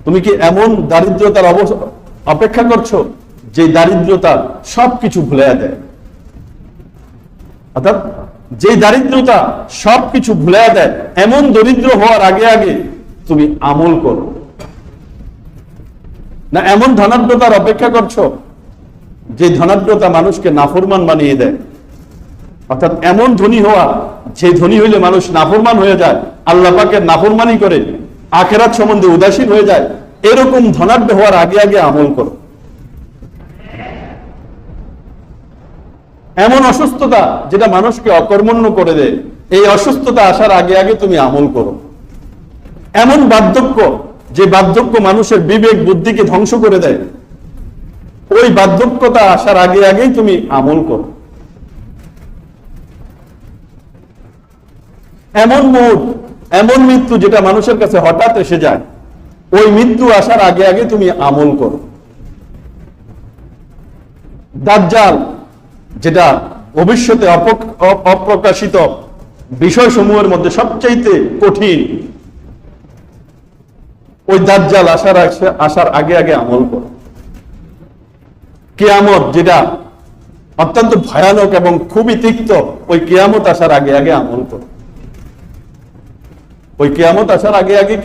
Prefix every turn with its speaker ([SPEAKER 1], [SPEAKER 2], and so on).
[SPEAKER 1] তুমি কি এমন দারিদ্রতার অপেক্ষা করছো যে দারিদ্রতা সবকিছু ভুলে দেয়? অর্থাৎ যে দারিদ্রতা সবকিছু ভুলে দেয়, এমন দরিদ্র হওয়ার আগে আগে তুমি আমল করো। না এমন ধনাঢ্যতার অপেক্ষা করছো যে ধনাঢ্যতা মানুষকে নাফরমান বানিয়ে দেয়? অর্থাৎ এমন ধনী হওয়া যে ধনী হইলে মানুষ নাফরমান হয়ে যায়, আল্লাহ পাকের নাফরমানি করে, আখিরাত সম্বন্ধে উদাসীন হয়ে যায়, এরকম ধনাঢ্য হওয়ার আগে আগে আমল করো। এমন অসুস্থতা যেটা মানুষকে অকর্মণ্য করে দেয়, এই অসুস্থতা আসার আগে আগে তুমি আমল করো। এমন বার্ধক্য যে বার্ধক্য মানুষের বিবেক বুদ্ধিকে ধ্বংস করে দেয়, ওই বার্ধক্যতা আসার আগে আগেই তুমি আমল করো। এমন মৌত, এমন মৃত্যু যেটা মানুষের কাছে হঠাৎ এসে যায়, ওই মৃত্যু আসার আগে আগে তুমি আমল করো। দাজ্জাল যেটা ভবিষ্যতে অপ্রকাশিত বিষয়সমূহের মধ্যে সবচাইতে কঠিন, ওই দাজ্জাল আসার আগে আগে আমল করো। কিয়ামত যেটা অত্যন্ত ভয়ানক এবং খুবই তিক্ত, ওই কিয়ামত আসার আগে আগে আমল করো। ওই কিয়ামত আসার আগে আগে